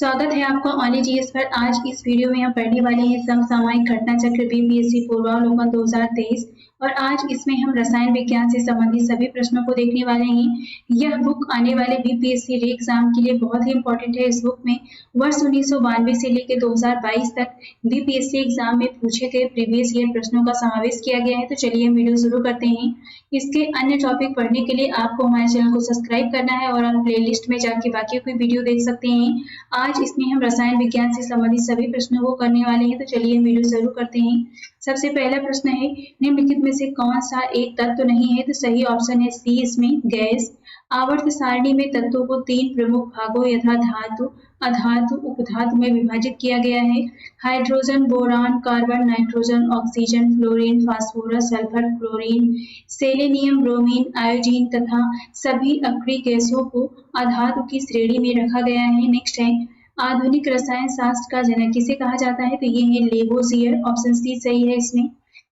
स्वागत है आपका ऑनलाइन जीएस पर। आज इस वीडियो में हम पढ़ने वाले हैं समसामयिक घटना चक्र बीपीएससी पूर्वावलोकन 2023 और आज इसमें हम रसायन विज्ञान से संबंधित सभी प्रश्नों को देखने वाले हैं। यह बुक आने वाले बीपीएससी री एग्जाम के लिए बहुत ही इंपॉर्टेंट है। इस बुक में वर्ष 1992 से लेकर 2022 तक बीपीएससी एग्जाम में पूछे गए प्रीवियस ईयर प्रश्नों का समावेश किया गया है। तो चलिए हम वीडियो शुरू करते हैं। इसके अन्य टॉपिक पढ़ने के लिए आपको हमारे चैनल को सब्सक्राइब करना है और आप प्लेलिस्ट में जाके बाकी कोई वीडियो देख सकते हैं। आज इसमें हम रसायन विज्ञान से संबंधित सभी प्रश्नों को करने वाले हैं। तो चलिए हम वीडियो शुरू करते हैं। सबसे पहला प्रश्न है, निम्नलिखित में से कौन सा एक तत्व नहीं है? तो सही ऑप्शन है सी, इसमें गैस। आवर्त सारणी में तत्वों को तीन प्रमुख भागों यथा धातु, अधातु, उपधातु में विभाजित किया गया है। Hydrogen, boron, carbon, nitrogen, oxygen, fluorine, phosphorus, sulphur, chlorine, selenium, bromine, iodine तथा सभी अक्रिय गैसों को अधातु की श्रेणी में रखा गया है। नेक्स्ट है, आधुनिक रसायन शास्त्र का जनक किसे कहा जाता है? तो ये है लेवोसियर। ऑप्शन सी सही है। इसमें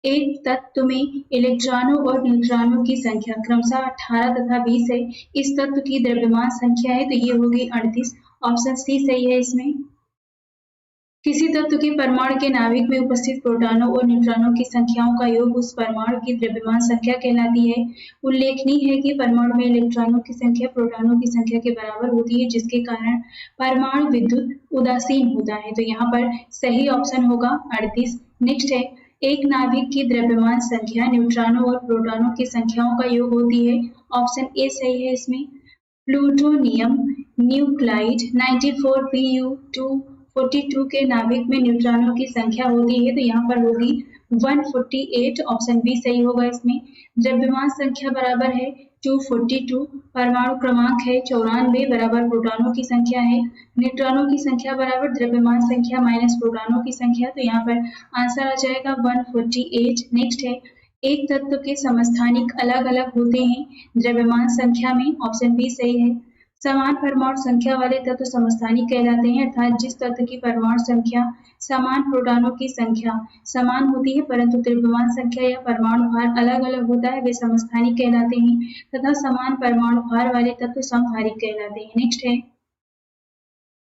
एक तत्व में इलेक्ट्रॉनों और न्यूट्रॉनों की संख्या क्रमशः 18 तथा 20 है। इस तत्व की द्रव्यमान संख्या है तो ये होगी 38। ऑप्शन सी सही है। इसमें किसी तत्व के परमाणु के नाभिक में उपस्थित प्रोटॉनों और न्यूट्रॉनों की संख्याओं का योग उस परमाणु की द्रव्यमान संख्या कहलाती है। उल्लेखनीय है कि परमाणु में इलेक्ट्रॉनों की संख्या प्रोटॉनों की संख्या के बराबर होती है, जिसके कारण परमाणु विद्युत उदासीन होता है। तो यहाँ पर सही ऑप्शन होगा 38। नेक्स्ट है, एक नाभिक की द्रव्यमान संख्या न्यूट्रॉनों और प्रोटॉनों की संख्याओं का योग होती है। ऑप्शन ए सही है। इसमें प्लूटोनियम न्यूक्लाइड 94Pu242 के नाभिक में न्यूट्रॉनों की संख्या होती है तो यहाँ पर होगी 148। ऑप्शन बी सही होगा। इसमें द्रव्यमान संख्या बराबर है 242, परमाणु क्रमांक है 94 बराबर प्रोटॉनों की संख्या है, न्यूट्रॉनों की संख्या बराबर द्रव्यमान संख्या माइनस प्रोटॉनों की संख्या, तो यहाँ पर आंसर आ जाएगा 148। नेक्स्ट है, एक तत्व के समस्थानिक अलग अलग होते हैं द्रव्यमान संख्या में। ऑप्शन बी सही है। समान परमाणु संख्या वाले तत्व समस्थानिक कहलाते हैं, अर्थात जिस तत्व की परमाणु संख्या समान प्रोटॉनों की संख्या समान होती है परंतु द्रव्यमान संख्या या परमाणु भार अलग अलग होता है वे समस्थानिक कहलाते हैं तथा समान परमाणु भार वाले तत्व समहारिक कहलाते हैं। नेक्स्ट है,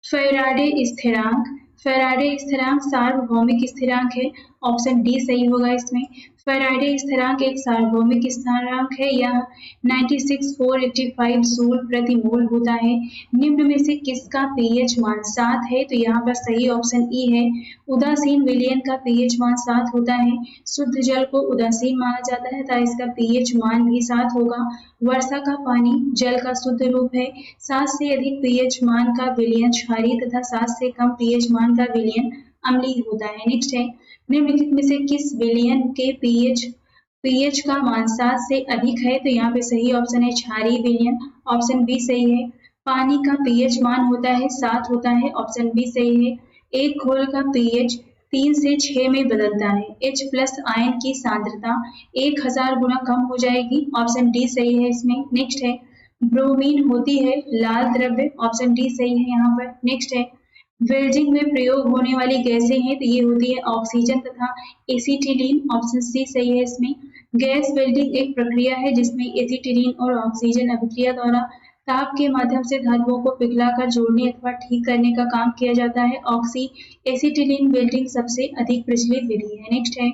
फैराडे स्थिरांक। फैराडे स्थिरांक सार्वभौमिक स्थिरांक है। ऑप्शन डी सही होगा। इसमें फैराडे स्थिरांक एक सार्वभौमिक स्थिरांक है। यह 96,485 जूल प्रति मोल होता है। निम्न में से किसका पीएच मान 7 है? तो यहाँ पर सही ऑप्शन ई है। उदासीन विलयन का पीएच मान 7 होता है। शुद्ध जल को उदासीन माना जाता है तथा इसका पीएच मान भी 7 होगा। वर्षा का पानी जल का शुद्ध रूप है। 7 से अधिक पीएच मान का विलयन क्षारीय तथा 7 से कम पीएच मान का विलयन अम्लीय होता है। नेक्स्ट है, निम्नलिखित में से किस विलयन के पीएच का मान 7 से अधिक है? तो यहाँ पे सही ऑप्शन है क्षारीय विलयन। ऑप्शन बी सही है। पानी का पीएच मान होता है 7 होता है। ऑप्शन बी सही है। एक घोल का पीएच 3 से 6 में बदलता है। H+ आयन की सांद्रता 1000 गुना कम हो जाएगी। ऑप्शन डी सही है। इसमें नेक्स्ट है, ब्रोमीन होती है लाल द्रव्य। ऑप्शन डी सही है यहाँ पर। नेक्स्ट है, वेल्डिंग में प्रयोग होने वाली गैसें हैं तो ये होती है ऑक्सीजन तथा एसिटिलीन। ऑप्शन सी सही है। इसमें गैस वेल्डिंग एक प्रक्रिया है जिसमें एसिटिलीन और ऑक्सीजन अभिक्रिया द्वारा ताप के माध्यम से धातुओं को पिघलाकर जोड़ने अथवा ठीक करने का काम किया जाता है। ऑक्सी एसिटिलीन वेल्डिंग सबसे अधिक प्रचलित विधि है। नेक्स्ट है,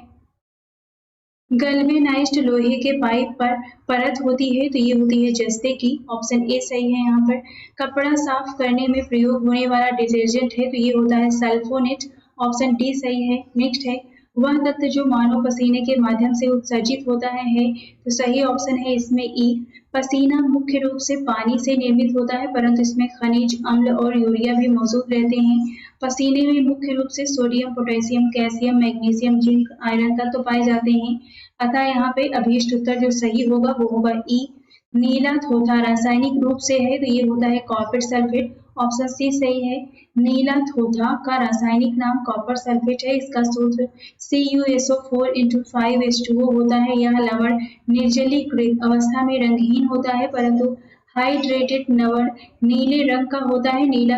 गैल्वेनाइज्ड लोहे के पाइप पर परत होती है तो ये होती है जस्ते की। ऑप्शन ए सही है। यहाँ पर कपड़ा साफ करने में प्रयोग होने वाला डिटर्जेंट है तो ये होता है सल्फोनेट। ऑप्शन डी सही है। नेक्स्ट है, वह तत्व जो मानव पसीने के माध्यम से उत्सर्जित होता है तो सही ऑप्शन है इसमें ई। पसीना मुख्य रूप से पानी से निर्मित होता है परंतु इसमें खनिज अम्ल और यूरिया भी मौजूद रहते हैं। पसीने में मुख्य रूप से sodium, potassium, calcium, magnesium, zinc, iron तत्व पाए जाते हैं। अतः यहाँ पे अभीष्ट उत्तर जो सही होगा वो होगा ई। नीला थोथा रासायनिक रूप से है तो ये होता है कॉपर सल्फेट। ऑप्शन सी सही है। नीला थोथा का रासायनिक नाम कॉपर सल्फेट है। इसका सूत्र CuSO4 × 5H2O होता है। यह लवण निर्जलीकृत अवस्था में रंगहीन होता है परंतु हाइड्रेटेड लवण नीले रंग का होता है। नीला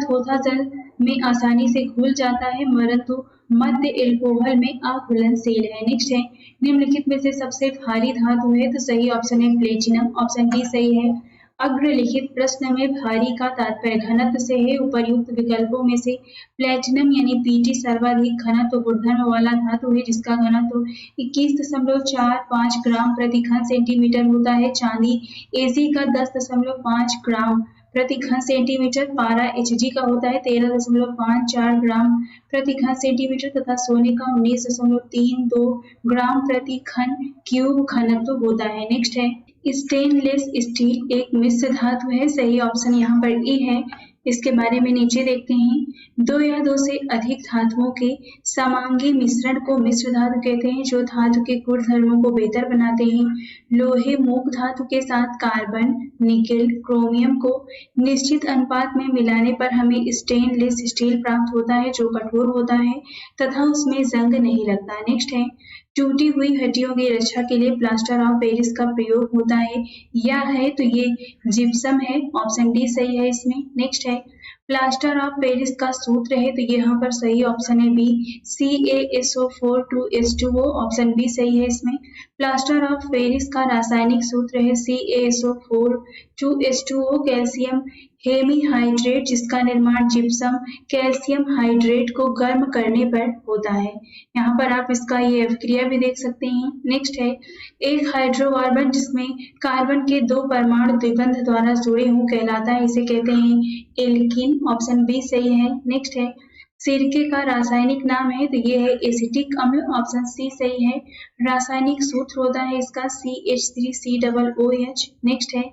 थोथा जल में आसानी से घुल जाता है परंतु मध्य एल्कोहल में अघुलनशील है। नेक्स्ट है, निम्नलिखित में से सबसे भारी धातु है तो सही ऑप्शन है प्लेटिनम। ऑप्शन डी सही है। अग्रलिखित प्रश्न में भारी का तात्पर्य घनत्व से है। उपर्युक्त विकल्पों में से प्लेटिनम यानी Pt सर्वाधिक घनत्व गुणधर्म वाला धातु है जिसका घनत्व 21.45 ग्राम प्रति घन सेंटीमीटर होता है। चांदी Ag का 10.5 ग्राम प्रति घन सेंटीमीटर, पारा Hg का होता है 13.54 ग्राम प्रति घन सेंटीमीटर तथा सोने का 19.32 ग्राम प्रति घन क्यूब घनत्व होता है। नेक्स्ट है स्टेनलेस स्टील एक मिश्र धातु है। सही ऑप्शन यहाँ पर ए है। इसके बारे में नीचे देखते हैं। दो या दो से अधिक धातुओं के समांगी मिश्रण को मिश्र धातु कहते हैं जो धातु के गुण धर्मों को बेहतर बनाते हैं। लोहे मूक धातु के साथ कार्बन, निकेल, क्रोमियम को निश्चित अनुपात में मिलाने पर हमें स्टेनलेस स्टील प्राप्त होता है जो कठोर होता है तथा उसमें जंग नहीं लगता। नेक्स्ट है टूटी हुई हड्डियों की रक्षा के लिए प्लास्टर ऑफ पेरिस का प्रयोग होता है। या है तो ये जिप्सम है, ऑप्शन डी सही है इसमें। नेक्स्ट है प्लास्टर ऑफ पेरिस का सूत्र है तो यहाँ पर सही ऑप्शन है B CaSO4 2H2O, option B सही है इसमें। प्लास्टर ऑफ पेरिस का रासायनिक सूत्र है CaSO4 2H2O कैल्शियम हेमीहाइड्रेट जिसका निर्माण जिप्सम कैल्शियम हाइड्रेट को गर्म करने पर होता है। यहाँ पर आप इसका ये अभिक्रिया भी देख सकते हैं। नेक्स्ट है एक हाइड्रोकार्बन जिसमें कार्बन के दो परमाणु द्विबंध द्वारा जुड़े हों कहलाता है, इसे कहते हैं एल्कीन, ऑप्शन बी सही है। नेक्स्ट है सिरके का रासायनिक नाम है तो ये है एसिटिक अम्ल, ऑप्शन सी सही है। रासायनिक सूत्र होता है इसका CH3COOH। नेक्स्ट है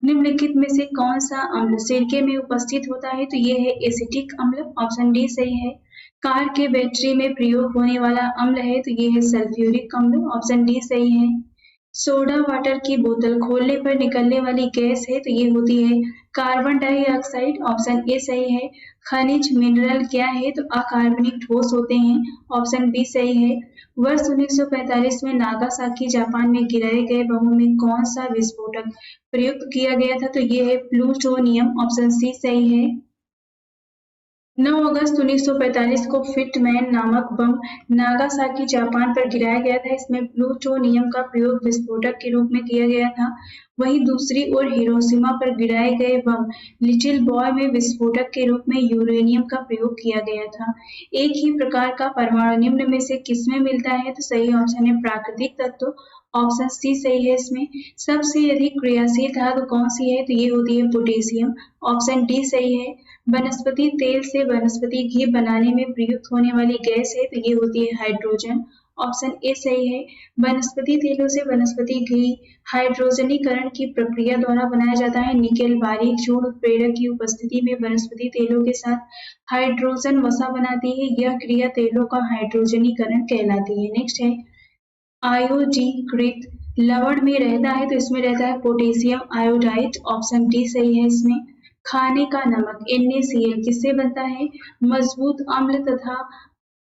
निम्नलिखित में से कौन सा अम्ल सिरके में उपस्थित होता है तो ये है एसिटिक अम्ल, ऑप्शन डी सही है। कार के बैटरी में प्रयोग होने वाला अम्ल है तो ये है सल्फ्यूरिक अम्ल, ऑप्शन डी सही है। सोडा वाटर की बोतल खोलने पर निकलने वाली गैस है तो ये होती है कार्बन डाइऑक्साइड, ऑप्शन ए सही है। खनिज मिनरल क्या है तो अकार्बनिक ठोस होते हैं, ऑप्शन बी सही है। वर्ष 1945 में नागासाकी जापान में गिराए गए बमों में कौन सा विस्फोटक प्रयुक्त किया गया था तो ये है प्लूटोनियम, ऑप्शन सी सही है। 9 अगस्त 1945 को फिटमैन नामक बम नागासाकी जापान पर गिराया गया था। इसमें प्लूटोनियम का प्रयोग विस्फोटक के रूप में किया गया था। वहीं दूसरी ओर हिरोशिमा पर गिराए गए बम लिटिल बॉय में विस्फोटक के रूप में यूरेनियम का प्रयोग किया गया था। एक ही प्रकार का परमाणु निम्न में से किसमें मिलता है तो सही ऑप्शन है प्राकृतिक तत्व, ऑप्शन सी सही है इसमें। सबसे अधिक क्रियाशील धातु कौन सी है तो ये होती है पोटेशियम, ऑप्शन डी सही है। वनस्पति तेल से वनस्पति घी बनाने में प्रयुक्त होने वाली गैस है तो ये होती है हाइड्रोजन, ऑप्शन ए सही है। वनस्पति तेलों से वनस्पति घी हाइड्रोजनीकरण की प्रक्रिया द्वारा बनाया जाता है। निकेल बारीक चूर्ण उत्प्रेरक की उपस्थिति में वनस्पति तेलों के साथ हाइड्रोजन वसा बनाती है। यह क्रिया तेलों का हाइड्रोजनीकरण कहलाती है। नेक्स्ट है आयोडीकृत लवण में रहता है तो इसमें रहता है पोटेशियम आयोडाइड, ऑप्शन डी सही है इसमें। खाने का नमक NaCl किससे बनता है मजबूत अम्ल तथा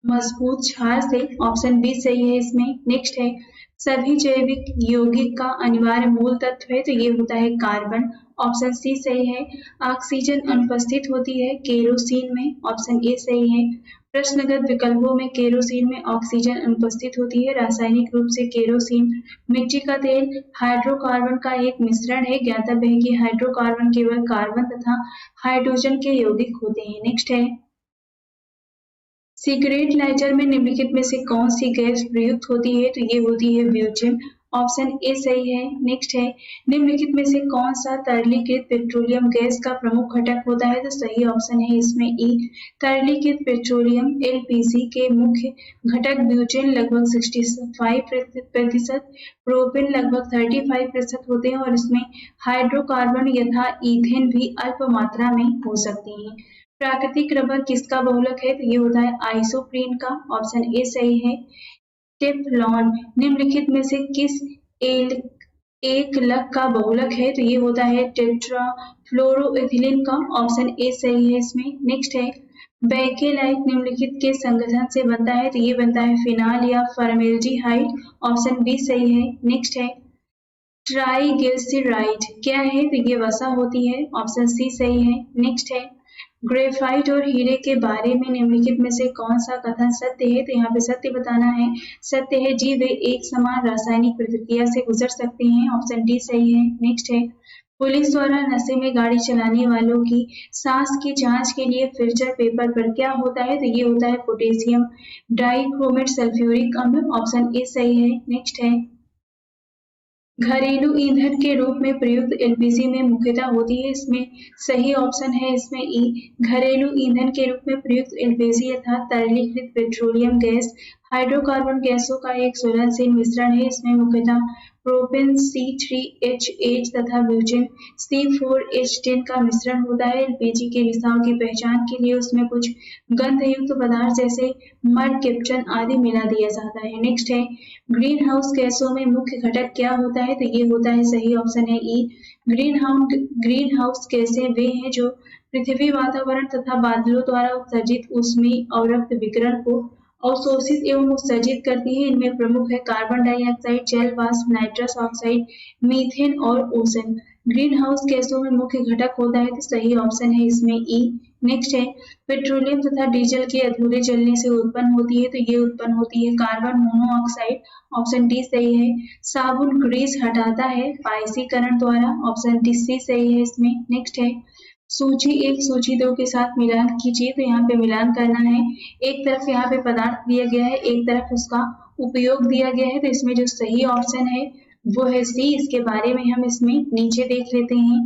मजबूत क्षार से, ऑप्शन बी सही है इसमें। नेक्स्ट है सभी जैविक यौगिक का अनिवार्य मूल तत्व है तो ये होता है कार्बन, ऑप्शन सी सही है। ऑक्सीजन अनुपस्थित होती है केरोसिन में, ऑप्शन ए सही है। प्रश्नगत विकल्पों में केरोसिन में ऑक्सीजन अनुपस्थित होती है। रासायनिक रूप से केरोसिन मिट्टी का तेल हाइड्रोकार्बन का एक मिश्रण है। ज्ञातव्य है कि हाइड्रोकार्बन केवल कार्बन तथा हाइड्रोजन के यौगिक होते हैं। नेक्स्ट है सिगरेट लाइटर में निम्नलिखित में से कौन सी गैस प्रयुक्त होती है तो ये होती है ब्यूटेन, ऑप्शन ए सही है। नेक्स्ट है निम्नलिखित में से कौन सा तरलीकृत पेट्रोलियम गैस का प्रमुख घटक होता है तो सही ऑप्शन है इसमें ई। तरलीकृत पेट्रोलियम LPG के मुख्य घटक ब्यूटेन लगभग 65%, प्रोपेन लगभग 35% होते हैं और इसमें हाइड्रोकार्बन यथा ईथेन भी अल्प मात्रा में हो सकती हैं। प्राकृतिक रबर किसका बहुलक है तो ये होता है आइसोप्रीन का, ऑप्शन ए सही है। टेफ्लॉन निम्नलिखित में से किस एक लक का बहुलक है तो ये होता है टेट्राफ्लोरोएथिलीन का, ऑप्शन ए सही है इसमें। नेक्स्ट है बेकेलाइट निम्नलिखित के संगठन से बनता है तो ये बनता है फिनाल या फॉर्मेल्डिहाइड, ऑप्शन बी सही है। नेक्स्ट है ट्राइग्लिसराइड क्या है तो ये वसा होती है, ऑप्शन सी सही है। नेक्स्ट है ग्रेफाइट और हीरे के बारे में निम्नलिखित में से कौन सा कथन सत्य है तो यहाँ पे सत्य बताना है। सत्य है जी वे एक समान रासायनिक प्रतिक्रिया से गुजर सकते हैं, ऑप्शन डी सही है। नेक्स्ट है पुलिस द्वारा नशे में गाड़ी चलाने वालों की सांस की जांच के लिए फिल्टर पेपर पर क्या होता है? तो ये होता है पोटेशियम डाइक्रोमेट सल्फ्यूरिक अम्ल। ऑप्शन ए सही है। नेक्स्ट है, घरेलू ईंधन के रूप में प्रयुक्त एलपीजी में मुख्यतः होती है। इसमें सही ऑप्शन है इसमें ई। घरेलू ईंधन के रूप में प्रयुक्त एलपीजी अर्थात तरलीकृत पेट्रोलियम गैस हाइड्रोकार्बन गैसों का एक ज्वलनशील मिश्रण है। इसमें मुख्यतः प्रोपेन C3H8 तथा ब्यूटेन C4H10 का मिश्रण होता है। एलपीजी के रिसाव की पहचान के लिए उसमें कुछ गंधयुक्त पदार्थ जैसे मरकैप्टन आदि मिला दिया जाता है। नेक्स्ट है, ग्रीन हाउस गैसों में मुख्य घटक क्या होता है? तो ये होता है सही ऑप्शन है ई। ग्रीन हाउस गैसें वे हैं जो पृथ्वी वातावरण तथा बादलों द्वारा उत्सर्जित ऊष्मीय अवरक्त विकिरण को अवशोषित एवं उत्सर्जित करती है। इनमें प्रमुख है कार्बन डाइऑक्साइड, जल वाष्प, नाइट्रस ऑक्साइड, मीथेन और ओजोन। ग्रीन हाउस गैसों में मुख्य घटक होता है तो सही ऑप्शन है इसमें ई। नेक्स्ट है, पेट्रोलियम तथा डीजल के अधूरे जलने से उत्पन्न होती है तो ये उत्पन्न होती है कार्बन मोनोऑक्साइड। ऑप्शन डी सही है। साबुन ग्रीस हटाता है पाइसीकरण द्वारा। ऑप्शन डी सी सही है इसमें। नेक्स्ट है, सूची 1 सूची 2 के साथ मिलान कीजिए। तो यहाँ पे मिलान करना है। एक तरफ यहाँ पे पदार्थ दिया गया है, एक तरफ उसका उपयोग दिया गया है। तो इसमें जो सही ऑप्शन है वो है सी। इसके बारे में हम इसमें नीचे देख लेते हैं।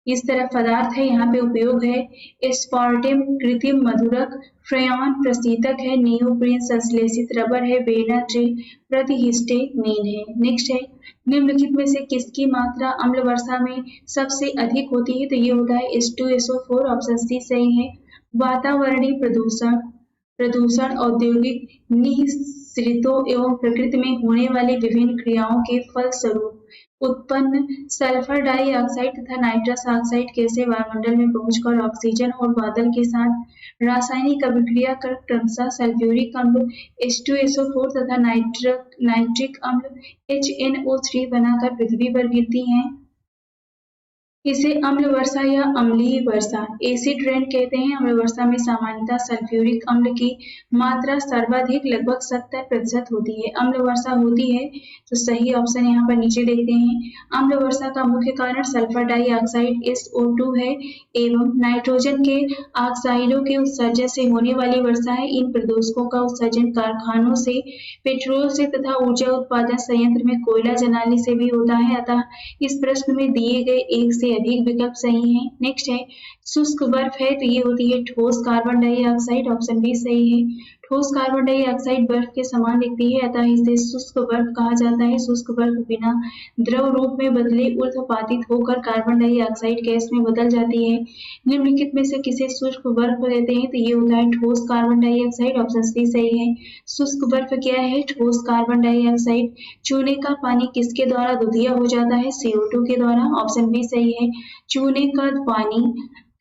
इस तरफ पदार्थ है, यहाँ पे उपयोग है एस्पार्टेम कृत्रिम मधुरक, फ्रेयॉन प्रशीतक है, नियोप्रीन संश्लेषित रबर है, बेनाड्रिल प्रतिहिस्टेमीन है। नेक्स्ट है, निम्नलिखित में से किसकी मात्रा अम्ल वर्षा में सबसे अधिक होती है? तो ये होता है H2SO4। ऑप्शन सी सही है। वातावरणीय प्रदूषण औद्योगिक निःसृतों एवं प्रकृति में होने वाली विभिन्न क्रियाओं के फलस्वरूप उत्पन्न सल्फर डाइऑक्साइड तथा नाइट्रस ऑक्साइड गैसें वायुमंडल में पहुंचकर ऑक्सीजन और बादल के साथ रासायनिक अभिक्रिया कर क्रमशः सल्फ्यूरिक अम्ल H2SO4 तथा नाइट्रिक अम्ल HNO3 बनाकर पृथ्वी पर गिरती हैं। इसे अम्ल वर्षा या अम्लीय वर्षा एसिड रेन कहते हैं। अम्ल वर्षा में सामान्यतः सल्फ्यूरिक अम्ल की मात्रा सर्वाधिक लगभग 70% होती है। अम्ल वर्षा होती है तो सही ऑप्शन यहाँ पर नीचे देखते हैं। अम्ल वर्षा का मुख्य कारण सल्फर डाइऑक्साइड SO2 है एवं नाइट्रोजन के ऑक्साइडों के उत्सर्जन से होने वाली वर्षा है। इन प्रदूषकों का उत्सर्जन कारखानों से, पेट्रोल से तथा ऊर्जा उत्पादन संयंत्र में कोयला जलाने से भी होता है। अतः इस प्रश्न में दिए गए एक से अधिक विकल्प सही हैं। नेक्स्ट है, शुष्क बर्फ है तो ये होती है ठोस कार्बन डाइऑक्साइड। ऑप्शन बी सही है। ठोस कार्बन डाइऑक्साइड बर्फ के समान दिखती है अतः इसे शुष्क बर्फ कहा जाता है। शुष्क बर्फ बिना द्रव रूप में बदले ऊर्ध्वपातित होकर कार्बन डाइऑक्साइड गैस में बदल जाती है। निम्नलिखित में से किसे शुष्क बर्फ कहते हैं? तो ये होता है ठोस कार्बन डाइऑक्साइड। ऑप्शन सी सही है। शुष्क बर्फ क्या है? ठोस कार्बन डाइऑक्साइड। चूने का पानी किसके द्वारा दुधिया हो जाता है? CO2 के द्वारा। ऑप्शन बी सही है। चूने का पानी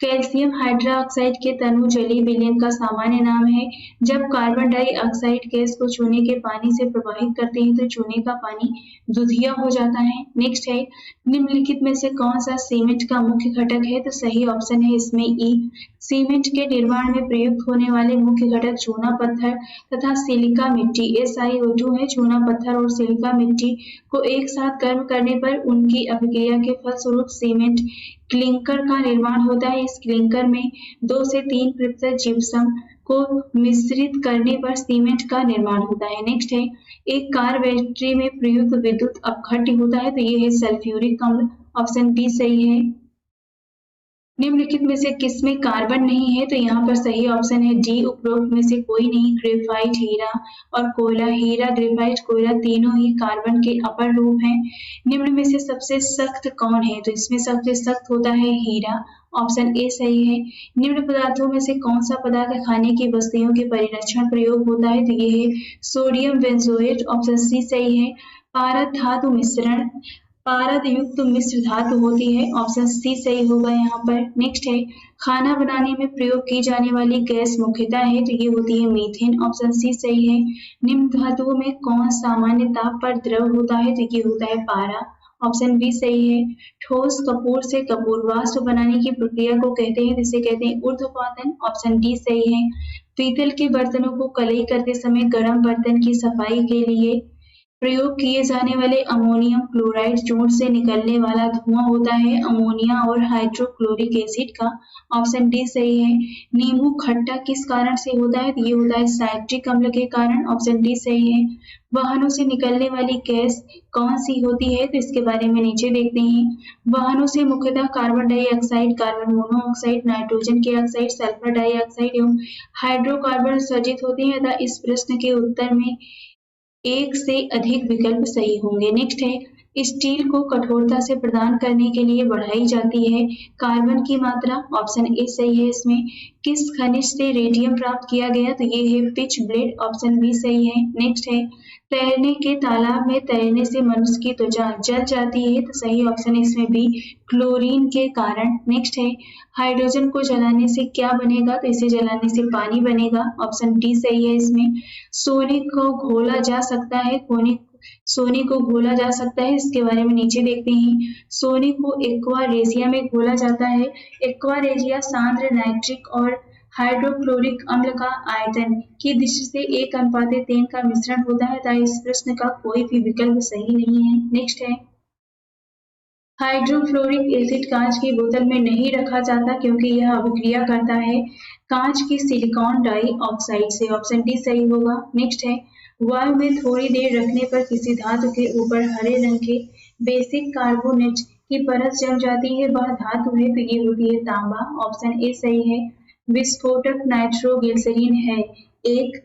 कैल्शियम हाइड्रोक्साइड के तनु जलीय विलयन का सामान्य नाम है। जब कार्बन डाइऑक्साइड गैस को चूने के पानी से प्रवाहित करते हैं तो चूने का पानी दुधिया हो जाता है। नेक्स्ट है, निम्नलिखित में से कौन सा सीमेंट का मुख्य घटक है? तो सही ऑप्शन है इसमें ई। सीमेंट के निर्माण में प्रयुक्त होने वाले मुख्य घटक चूना पत्थर तथा सिलिका मिट्टी SiO2 है। चूना पत्थर और सिलिका मिट्टी को एक साथ गर्म करने पर उनकी अभिक्रिया के फलस्वरूप सीमेंट क्लिंकर का निर्माण होता है। इस क्लिंकर में 2 से 3% जिप्सम को मिश्रित करने पर सीमेंट का निर्माण होता है। नेक्स्ट है, एक कार बैटरी में प्रयुक्त विद्युत अपघट्य होता है तो ये है सल्फ्यूरिक अम्ल। ऑप्शन बी सही है। निम्नलिखित में से किसमें कार्बन नहीं है? तो यहाँ पर सही ऑप्शन है डी। उपरोक्त में से कोई नहीं। ग्रेफाइट, हीरा और कोयला। हीरा, ग्रेफाइट, कोयला तीनों ही कार्बन के अपर रूप हैं। निम्न में से सबसे सख्त कौन है? तो इसमें सबसे सख्त होता है हीरा। ऑप्शन ए सही है। निम्न पदार्थों में से कौन सा पदार्थ खाने की वस्तुओं के परिरक्षण प्रयोग होता है? तो ये है सोडियम बेंजोएट। ऑप्शन सी सही है। पारद धातु मिश्रण पारद युक्त मिश्र धातु होती है। ऑप्शन सी सही होगा यहाँ पर। नेक्स्ट है, खाना बनाने में प्रयोग की जाने वाली गैस मुख्यतः है तो ये होती है मीथेन। ऑप्शन सी सही है। निम्न धातुओं में कौन सामान्य ताप पर द्रव होता है? तो ये होता है पारा। ऑप्शन बी सही है। ठोस कपूर से कपूर वाष्प बनाने की प्रक्रिया को कहते हैं जिसे कहते हैं ऊर्ध्वपातन। ऑप्शन डी सही है। पीतल के बर्तनों को कलई करते समय गर्म बर्तन की सफाई के लिए प्रयोग किए जाने वाले अमोनियम क्लोराइड जोड़ से निकलने वाला धुआं होता है अमोनिया और हाइड्रोक्लोरिक एसिड का। ऑप्शन डी सही है। नींबू खट्टा किस कारण से होता है? तो ये होता है साइट्रिक अम्ल के कारण। ऑप्शन डी सही है। वाहनों से निकलने वाली गैस कौन सी होती है? तो इसके बारे में नीचे देखते हैं। वाहनों से मुख्यतः carbon dioxide, carbon monoxide, nitrogen के ऑक्साइड, सल्फर डाइऑक्साइड एवं हाइड्रोकार्बन उत्सर्जित होते हैं तथा इस प्रश्न के उत्तर में एक से अधिक विकल्प सही होंगे। नेक्स्ट है, स्टील को कठोरता से प्रदान करने के लिए बढ़ाई जाती है कार्बन की मात्रा। ऑप्शन ए सही है। इसमें किस खनिज से रेडियम प्राप्त किया गया? तो ये है पिच ब्लेड। ऑप्शन बी सही है। नेक्स्ट है, तैरने के तालाब में तैरने से मनुष्य की त्वचा जल जाती है। तो सही ऑप्शन है इसमें बी, क्लोरीन के कारण। नेक्स्ट है, हाइड्रोजन को जलाने से क्या बनेगा? तो इसे जलाने से पानी बनेगा। ऑप्शन डी सही है। इसमें सोने को घोला जा सकता है, सोने को घोला जा सकता है, इसके बारे में नीचे देखते हैं। सोने को एक्वारेजिया में घोला जाता है। एक्वारेजिया सांद्र नाइट्रिक और हाइड्रोक्लोरिक अम्ल का आयतन की दृष्टि से 1:3 का मिश्रण होता है तथा इस प्रश्न का कोई भी विकल्प सही नहीं है। नेक्स्ट है, हाइड्रोफ्लोरिक एसिड कांच की बोतल में नहीं रखा जाता क्योंकि यह अभिक्रिया करता है कांच की सिलिकॉन डाइऑक्साइड से। ऑप्शन डी सही होगा। नेक्स्ट है, वायु में थोड़ी देर रखने पर किसी धातु के ऊपर हरे रंग के बेसिक कार्बोनेट की परत जम जाती है, वह धातु है, तो ये होती है तांबा। ऑप्शन ए सही है। विस्फोटक नाइट्रोग्लिसरीन है, एक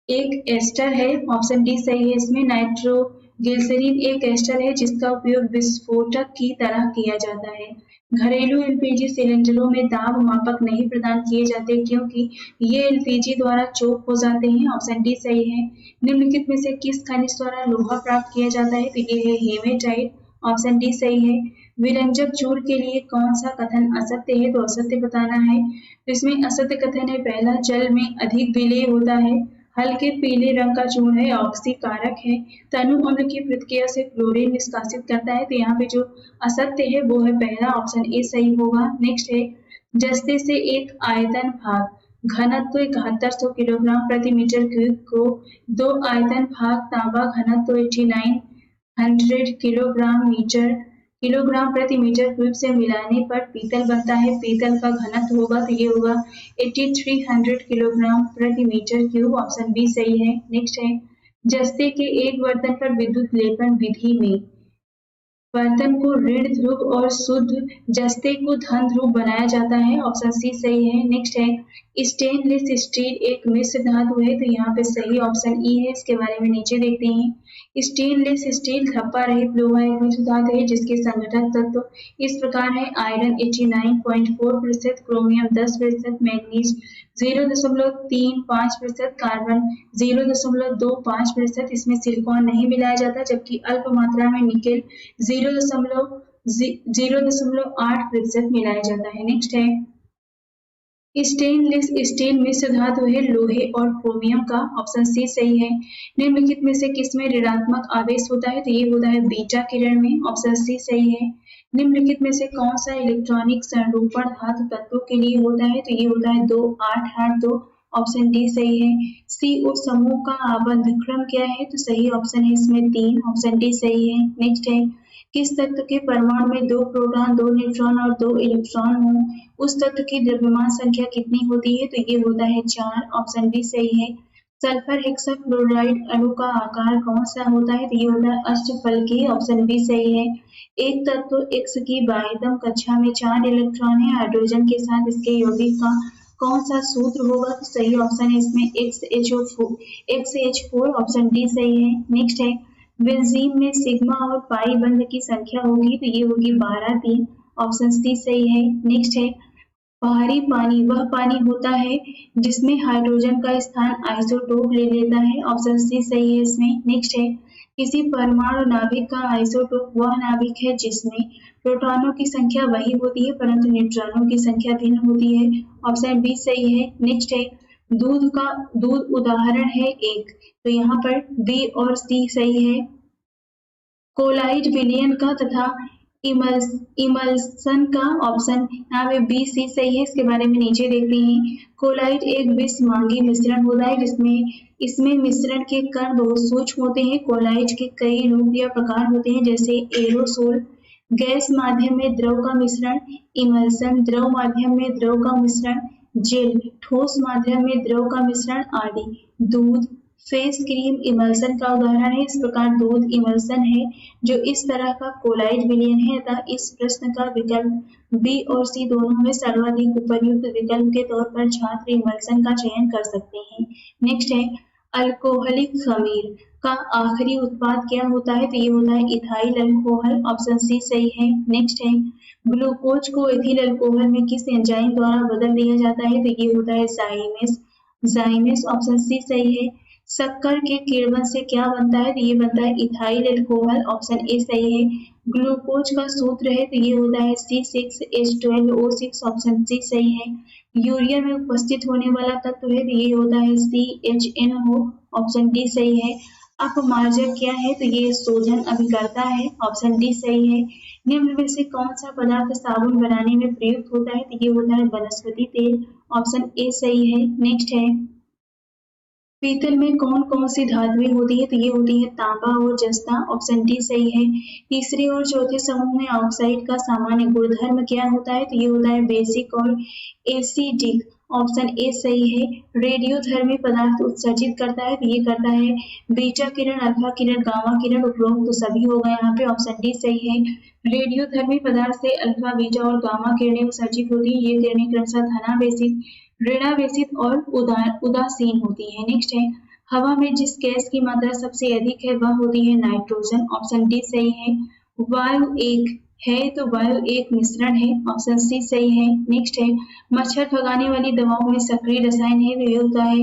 एक एस्टर है। ऑप्शन डी सही है। इसमें नाइट्रोग्लिसरीन एक एस्टर है जिसका उपयोग विस्फोटक की तरह किया जाता है। घरेलू एलपीजी सिलेंडरों में दाब मापक नहीं प्रदान किए जाते क्योंकि ये एलपीजी द्वारा चोक हो जाते हैं। ऑप्शन डी सही है। निम्नलिखित में से किस खनिज द्वारा लोहा प्राप्त किया जाता है? तो ये है हेमेटाइट। ऑप्शन डी सही है। विरंजक चूर्ण के लिए कौन सा कथन असत्य है? तो असत्य बताना है। तो इसमें असत्य कथन है पहला, जल में अधिक विलेय होता है। हल्के पीले रंग का चूर्ण है, ऑक्सीकारक है। तनु अम्ल की प्रतिक्रिया से क्लोरीन निष्कासित करता है। तो यहाँ पे जो असत्य है वो है पहला। ऑप्शन ए सही होगा। नेक्स्ट है, जस्ते से एक आयतन भाग घनत्व 7100 किलोग्राम प्रति मीटर क्यूब को दो आयतन भाग तांबा घनत्व 8900 किलोग्राम प्रति मीटर क्यूब से मिलाने पर पीतल बनता है। पीतल का घनत्व होगा तो ये होगा 8300 किलोग्राम प्रति मीटर क्यूब। ऑप्शन बी सही है। नेक्स्ट है, जस्ते के एक बर्तन पर विद्युत लेपन विधि में बर्तन को ऋण ध्रुव और शुद्ध जस्ते को धन ध्रुव बनाया जाता है। ऑप्शन सी सही है। नेक्स्ट है, स्टेनलेस स्टील एक मिश्र धातु है, तो यहाँ पे सही ऑप्शन ई है। इसके बारे में नीचे देखते हैं। स्टेनलेस स्टील धब्बा रहित लोहा एक मिश्र धातु है जिसके संगठन तत्व इस प्रकार है, आयरन 89.4%, क्रोमियम 10%, मैग्नीज 0.35%, कार्बन 0.25%। इसमें सिलिकॉन नहीं मिलाया जाता, जबकि अल्प मात्रा में निकेल 0.08% मिलाया जाता है। नेक्स्ट है, स्टेनलेस स्टील मिश्र धातु है लोहे और क्रोमियम का। ऑप्शन सी सही है। निम्नलिखित में से किसमें ऋणात्मक आवेश होता है? तो ये होता है बीटा किरण में। ऑप्शन सी सही है। निम्नलिखित में से कौन सा इलेक्ट्रॉनिक संरूपण धातु तत्वों के लिए होता है? तो ये होता है 2-8-8-2। ऑप्शन डी सही है। CO समूह का आबंध क्रम क्या है? तो सही ऑप्शन है इसमें 3। ऑप्शन डी सही है। नेक्स्ट है, किस तत्व के परमाणु में 2 प्रोटॉन 2 न्यूट्रॉन और 2 इलेक्ट्रॉन हो उस तत्व की द्रव्यमान संख्या कितनी होती है? तो ये होता है 4। ऑप्शन बी सही है। सल्फर हेक्साफ्लोराइड अणु का आकार कौन सा होता है? तो ये होता है अष्टफलकीय। ऑप्शन बी सही है। एक तत्व X की बाह्यतम कक्षा में 4 इलेक्ट्रॉन है, हाइड्रोजन के साथ इसके यौगिक का कौन सा सूत्र होगा? तो सही ऑप्शन है इसमें XH4। ऑप्शन डी सही है। नेक्स्ट है, बेंजीन में सिग्मा और पाई बंध की संख्या होगी, तो ये होगी 12-3। ऑप्शन सी सही है। नेक्स्ट है, बाहरी पानी वह पानी होता है जिसमें हाइड्रोजन का स्थान आइसोटोप ले लेता है। ऑप्शन सी सही है इसमें। नेक्स्ट है, किसी परमाणु नाभिक का आइसोटोप वह नाभिक है जिसमें प्रोटॉनों की संख्या वही होती है परंतु न्यूट्रॉनों की संख्या भिन्न होती है। ऑप्शन बी सही है। नेक्स्ट है, दूध उदाहरण है एक, तो यहाँ पर बी और सी सही है। कोलाइड विलयन का तथा इमल्सन का ऑप्शन यहाँ पे बी सी सही है। इसके बारे में नीचे देखते हैं। कोलाइट एक विषमांगी मिश्रण होता है जिसमें इसमें मिश्रण के कण बहुत सूक्ष्म होते हैं। कोलाइट के कई रूप या प्रकार होते हैं जैसे एरोसोल, गैस माध्यम में द्रव का मिश्रण, इमल्सन, द्रव माध्यम में द्रव का मिश्रण, जेल, ठोस माध्यम में द्रव का मिश्रण आदि। दूध, फेस क्रीम इमल्सन का उदाहरण है। इस प्रकार दूध इमल्सन है जो इस तरह का कोलाइट विलयन है। अतः इस प्रश्न का विकल्प बी और सी दोनों में सर्वाधिक उपयुक्त विकल्प के तौर पर छात्र इमल्सन का चयन कर सकते हैं। नेक्स्ट है अल्कोहलिक खमीर का आखिरी उत्पाद क्या होता है? तो ये होता है इथाइल अल्कोहल। ऑप्शन सी सही है। नेक्स्ट है ग्लूकोज को एथिल अल्कोहल में किस एंजाइम द्वारा बदल दिया जाता है? तो ये होता है जाइमेस। ऑप्शन सी सही है। शक्कर के किण्वन से क्या बनता है? तो ये बनता है इथाइल अल्कोहल। ऑप्शन ए सही है। ग्लूकोज का सूत्र है तो ये होता है C6H12O6। ऑप्शन सी सही है। यूरिया में उपस्थित होने वाला तत्व है तो ये होता है CHNO। ऑप्शन डी सही है। अपमार्जक क्या है? तो ये शोधन अभिकर्ता है। ऑप्शन डी सही है। निम्न में से कौन सा पदार्थ साबुन बनाने में प्रयुक्त होता है? तो ये होता है वनस्पति तेल। ऑप्शन ए सही है। नेक्स्ट है पीतल में कौन कौन सी धातुएं होती है? तो ये होती है तांबा और जस्ता। ऑप्शन डी सही है। तीसरे और चौथे समूह में ऑक्साइड का सामान्य गुणधर्म क्या होता है? तो ये होता है बेसिक और एसिडिक। ऑप्शन ए सही है। रेडियोधर्मी पदार्थ उत्सर्जित करता है तो ये करता है बीटा किरण, अल्फा किरण, गामा किरण। उपरोक्त तो सभी होगा यहाँ पे। ऑप्शन डी सही है। रेडियोधर्मी पदार्थ से अल्फा, बीटा और गामा किरणें उत्सर्जित होती है। ये किरणें क्रमशः धनावेशित, ऋणावेशित और उदासीन होती है। नेक्स्ट है हवा में जिस गैस की मात्रा सबसे अधिक है वह होती है नाइट्रोजन। ऑप्शन डी सही है। वायु एक है तो वायु एक मिश्रण है। ऑप्शन सी सही है। नेक्स्ट है मच्छर भगाने वाली दवाओं में सक्रिय रसायन है तो ये होता है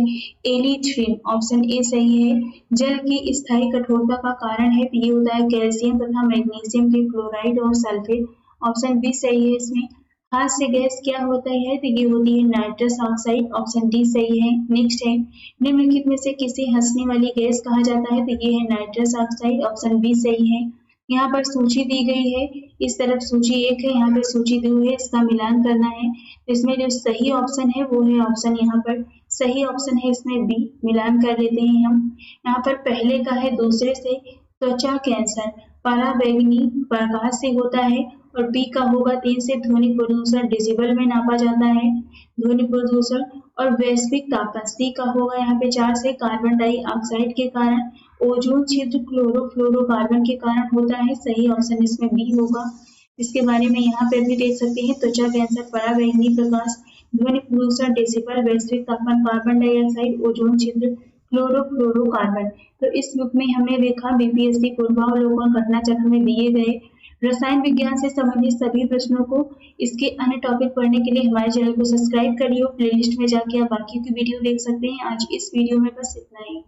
एलिथ्रिन। ऑप्शन ए सही है। जल की स्थायी कठोरता का कारण है तो ये होता है कैल्शियम तथा मैग्नीशियम के क्लोराइड और सल्फेट। ऑप्शन बी सही है। इसमें हास्य गैस क्या होता है? तो ये होती है नाइट्रस ऑक्साइड। ऑप्शन डी सही है। नेक्स्ट है निम्नलिखित में से किसे हंसने वाली गैस कहा जाता है? तो ये है नाइट्रस ऑक्साइड। ऑप्शन बी सही है। यहाँ पर सूची दी गई है, इस तरफ सूची 1 है, यहाँ पे सूची 2 है, इसका मिलान करना है। तो इसमें जो सही ऑप्शन है वो है ऑप्शन यहाँ पर सही ऑप्शन है इसमें बी। मिलान कर लेते हैं हम। यहाँ पर पहले का है दूसरे से त्वचा कैंसर पराबैंगनी प्रकाश से होता है और बी का होगा 3 से ध्वनि प्रदूषण डेसिबल में नापा जाता है ध्वनि प्रदूषण। और वैश्विक तापमान सी का होगा यहाँ पे 4 से कार्बन डाइऑक्साइड के कारण, ओजोन छिद्र क्लोरोफ्लोरोकार्बन के कारण होता है। सही ऑप्शन इसमें बी होगा। इसके बारे में यहाँ पे भी देख सकते हैं त्वचा कैंसर पराबैंगनी प्रकाश ध्वनि प्रदूषण डेसिबल वैश्विक तापमान कार्बन डाइऑक्साइड ओजोन छिद्र क्लोरोफ्लोरोकार्बन। तो इस बुक में हमने देखा बीपीएससी पूर्वावलोकन घटना चक्र में दिए गए रसायन विज्ञान से संबंधित सभी प्रश्नों को। इसके अन्य टॉपिक पढ़ने के लिए हमारे चैनल को सब्सक्राइब करिए। प्लेलिस्ट में जाके आप बाकी की वीडियो देख सकते हैं। आज इस वीडियो में बस इतना ही।